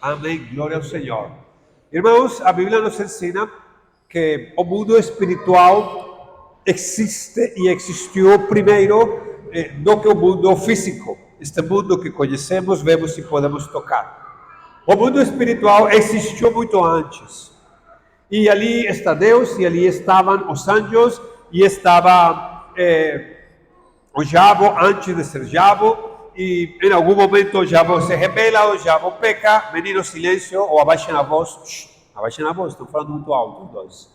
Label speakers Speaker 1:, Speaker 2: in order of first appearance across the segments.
Speaker 1: Amém. Glória ao Senhor. Irmãos, a Bíblia nos ensina que o mundo espiritual existe e existiu primeiro do que o mundo físico. Este mundo que conhecemos, vemos e podemos tocar. O mundo espiritual existiu muito antes. E ali está Deus, e ali estavam os anjos, e estava o diabo antes de ser diabo. E em algum momento o diabo se rebela, o diabo peca. Menino, silêncio, ou abaixem a voz. Abaixem a voz, estão falando muito alto, os dois.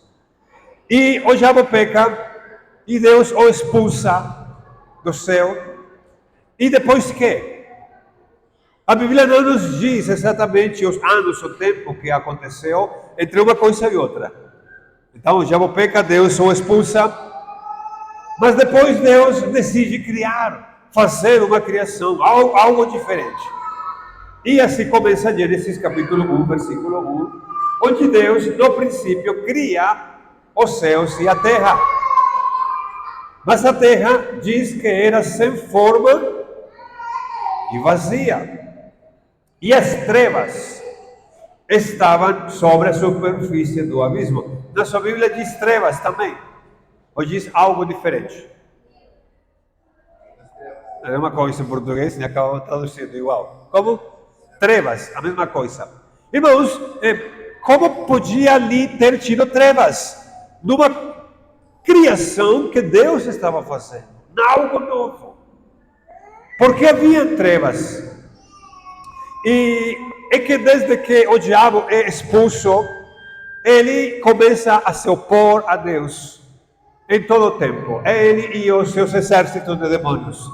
Speaker 1: E o diabo peca, e Deus o expulsa do céu. E depois que? A Bíblia não nos diz exatamente os anos, o tempo que aconteceu entre uma coisa e outra. Então o diabo peca, Deus o expulsa. Mas depois Deus decide criar, fazer uma criação, algo diferente. E assim começa Gênesis capítulo 1, versículo 1, onde Deus, no princípio, cria os céus e a terra. Mas a terra diz que era sem forma e vazia. E as trevas estavam sobre a superfície do abismo. Na sua Bíblia diz trevas também, ou diz algo diferente? É a mesma coisa em português, né? Acabamos traduzindo igual. Como? Trevas, a mesma coisa. Irmãos, como podia ali ter tido trevas? Numa criação que Deus estava fazendo, algo novo. Porque havia trevas. E é que desde que o diabo é expulso, ele começa a se opor a Deus em todo o tempo. Ele e os seus exércitos de demônios.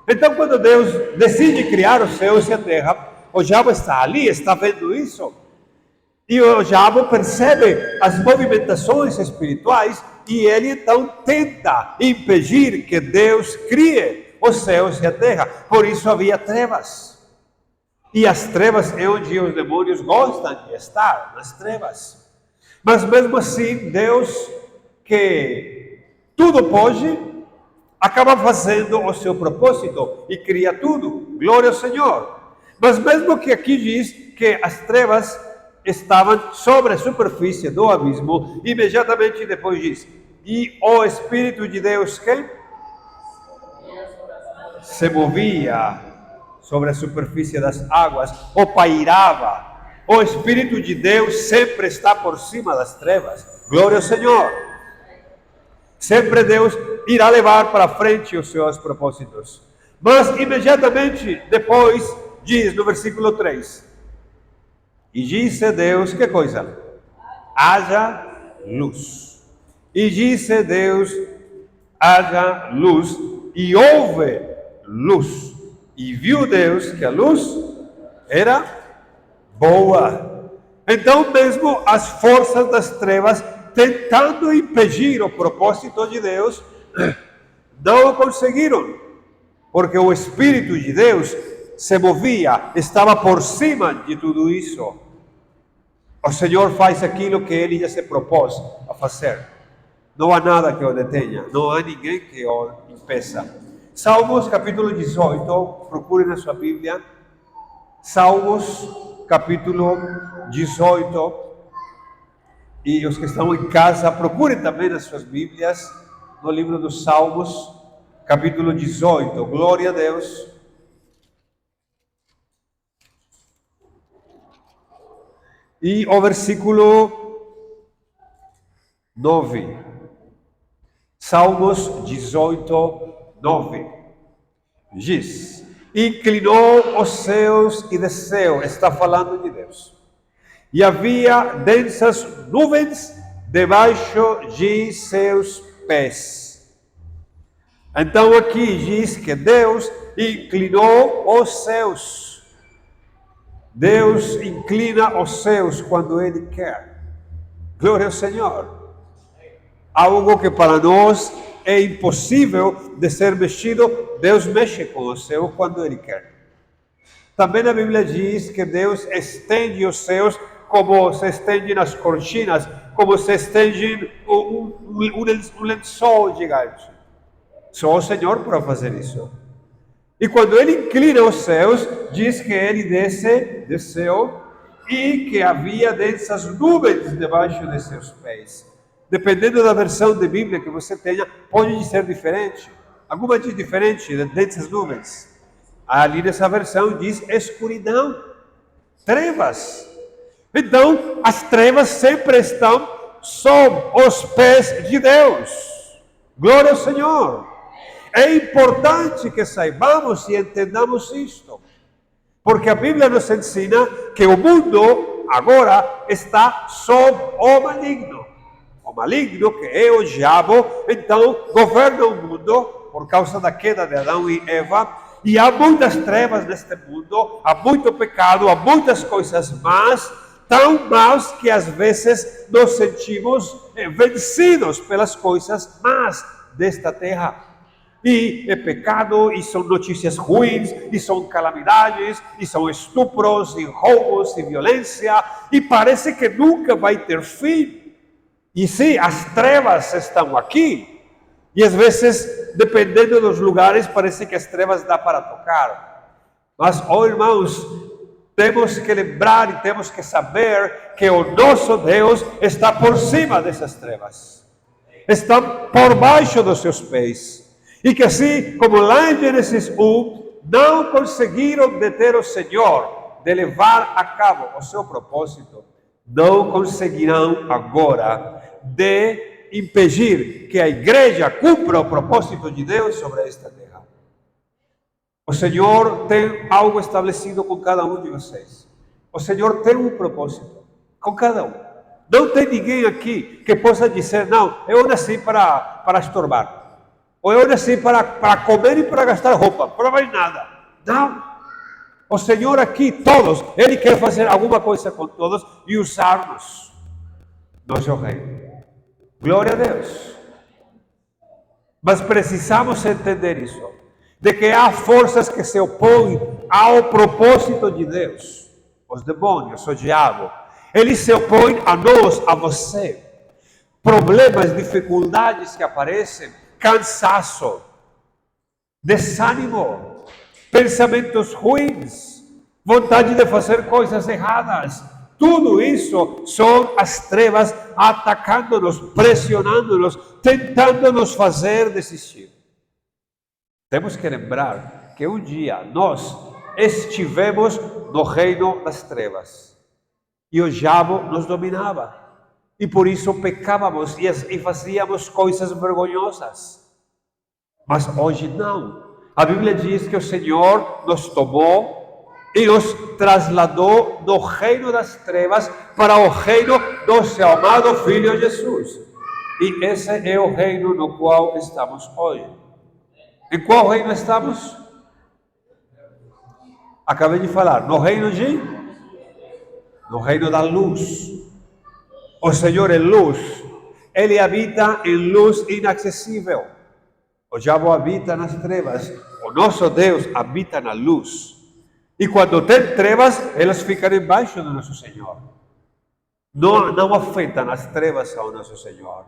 Speaker 1: Então, quando Deus decide criar os céus e a terra, o diabo está ali, está vendo isso. E o diabo percebe as movimentações espirituais e ele então tenta impedir que Deus crie os céus e a terra. Por isso havia trevas. E as trevas é onde os demônios gostam de estar, nas trevas. Mas mesmo assim, Deus, que tudo pode, acaba fazendo o seu propósito e cria tudo. Glória ao Senhor. Mas mesmo que aqui diz que as trevas estavam sobre a superfície do abismo, imediatamente depois diz, e o Espírito de Deus que se movia sobre a superfície das águas, ou pairava. O Espírito de Deus sempre está por cima das trevas. Glória ao Senhor. Sempre Deus irá levar para frente os seus propósitos. Mas imediatamente depois diz no versículo 3, e disse Deus, que coisa? Haja luz. E disse Deus, haja luz, e houve luz. E viu Deus que a luz era boa. Então mesmo as forças das trevas, tentando impedir o propósito de Deus, não o conseguiram. Porque o Espírito de Deus se movia, estava por cima de tudo isso. O Senhor faz aquilo que Ele já se propôs a fazer. Não há nada que o detenha, não há ninguém que o impeça. Salmos capítulo 18, procure na sua Bíblia. Salmos capítulo 18. E os que estão em casa, procurem também nas suas Bíblias, no livro dos Salmos, capítulo 18. Glória a Deus. E o versículo 9. Salmos 18, 9. Diz, inclinou os céus e desceu, está falando de Deus. E havia densas nuvens debaixo de seus pés. Então aqui diz que Deus inclinou os céus. Deus inclina os céus quando Ele quer. Glória ao Senhor. Algo que para nós é impossível de ser mexido, Deus mexe com o céu quando Ele quer. Também a Bíblia diz que Deus estende os céus como se estende nas cortinas, como se estende um lençol gigante. Só o Senhor para fazer isso. E quando Ele inclina os céus, diz que Ele desceu e que havia densas nuvens debaixo de seus pés. Dependendo da versão de Bíblia que você tenha, pode ser diferente. Alguma diz diferente, de densas nuvens. Ali nessa versão diz escuridão, trevas. Então, as trevas sempre estão sob os pés de Deus. Glória ao Senhor. É importante que saibamos e entendamos isto. Porque a Bíblia nos ensina que o mundo agora está sob o maligno. O maligno, que é o diabo, então governa o mundo por causa da queda de Adão e Eva. E há muitas trevas neste mundo, há muito pecado, há muitas coisas más, tão más que às vezes nos sentimos vencidos pelas coisas más desta terra. E é pecado, e são notícias ruins, e são calamidades, e são estupros, e roubos, e violência, e parece que nunca vai ter fim. E sim, as trevas estão aqui, e às vezes, dependendo dos lugares, parece que as trevas dá para tocar. Mas, irmãos, temos que lembrar e temos que saber que o nosso Deus está por cima dessas trevas. Está por baixo dos seus pés. E que assim, como lá em Gênesis 1, não conseguiram deter o Senhor de levar a cabo o seu propósito, não conseguirão agora de impedir que a igreja cumpra o propósito de Deus sobre esta terra. O Senhor tem algo estabelecido com cada um de vocês. O Senhor tem um propósito com cada um. Não tem ninguém aqui que possa dizer, não, eu nasci para estorbar. Ou eu nasci para comer e para gastar roupa, para mais nada. Não. O Senhor aqui, todos, Ele quer fazer alguma coisa com todos e usar-nos no seu reino. Glória a Deus. Mas precisamos entender isso, de que há forças que se opõem ao propósito de Deus. Os demônios, o diabo, eles se opõem a nós, a você. Problemas, dificuldades que aparecem, cansaço, desânimo, pensamentos ruins, vontade de fazer coisas erradas. Tudo isso são as trevas atacando-nos, pressionando-nos, tentando nos fazer desistir. Temos que lembrar que um dia nós estivemos no reino das trevas e o diabo nos dominava. E por isso pecávamos e fazíamos coisas vergonhosas. Mas hoje não. A Bíblia diz que o Senhor nos tomou e nos trasladou do reino das trevas para o reino do seu amado Filho Jesus. E esse é o reino no qual estamos hoje. Em qual reino estamos? Acabei de falar. No reino da luz. O Senhor é luz, Ele habita em luz inacessível. O diabo habita nas trevas, o nosso Deus habita na luz. E quando tem trevas, elas ficam embaixo do nosso Senhor. Não afetam as trevas ao nosso Senhor.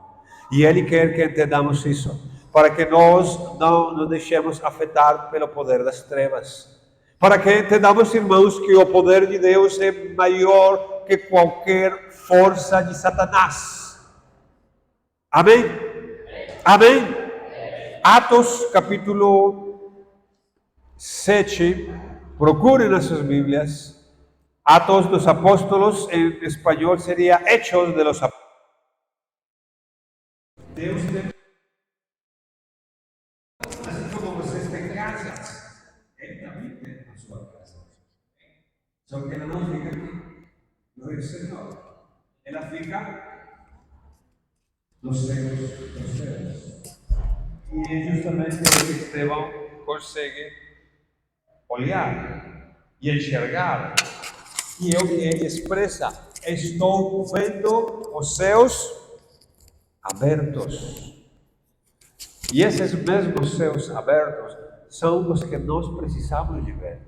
Speaker 1: E Ele quer que entendamos isso, para que nós não nos deixemos afetar pelo poder das trevas. Para que entendamos, irmãos, que o poder de Deus é maior que qualquer força de Satanás. Amém? Amém? Atos capítulo 7, procurem nas suas Bíblias. Atos dos Apóstolos, em espanhol seria Hechos de los Apóstolos. Deus tem, assim como vocês têm casas, Ele também tem a sua casa. Só que ela não fica aqui. No é o Senhor. Ela fica nos céus. E é justamente o que Estevão consegue olhar e enxergar. E é o que ele expressa: estou vendo os céus abertos. E esses mesmos céus abertos são os que nós precisamos de ver.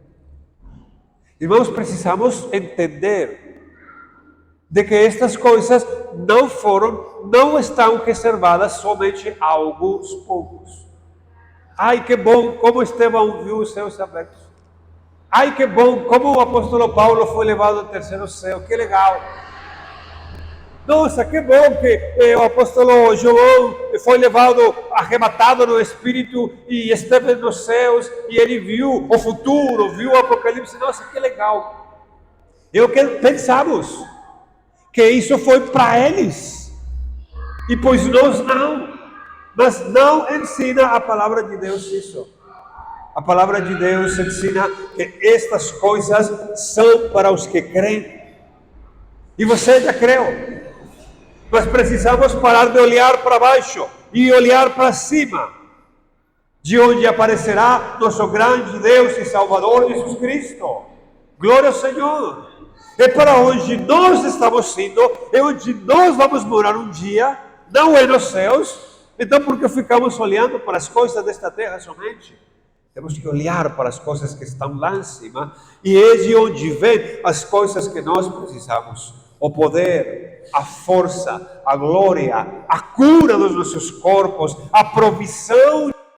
Speaker 1: Irmãos, precisamos entender de que estas coisas não estão reservadas somente a alguns poucos. Ai, que bom, como Estevão viu os céus abertos. Ai, que bom, como o apóstolo Paulo foi levado ao terceiro céu, que legal. Nossa, que bom que o apóstolo João foi levado, arrebatado no Espírito e esteve nos céus e ele viu o futuro, viu o Apocalipse. Nossa, que legal. E o que pensamos? Que isso foi para eles. E pois nós não. Mas não ensina a palavra de Deus isso. A palavra de Deus ensina que estas coisas são para os que creem. E você já creu. Nós precisamos parar de olhar para baixo e olhar para cima, de onde aparecerá nosso grande Deus e Salvador Jesus Cristo. Glória ao Senhor. É para onde nós estamos indo, é onde nós vamos morar um dia, não é nos céus. Então, por que ficamos olhando para as coisas desta terra somente? Temos que olhar para as coisas que estão lá em cima, e é de onde vêm as coisas que nós precisamos. O poder, a força, a glória, a cura dos nossos corpos, a provisão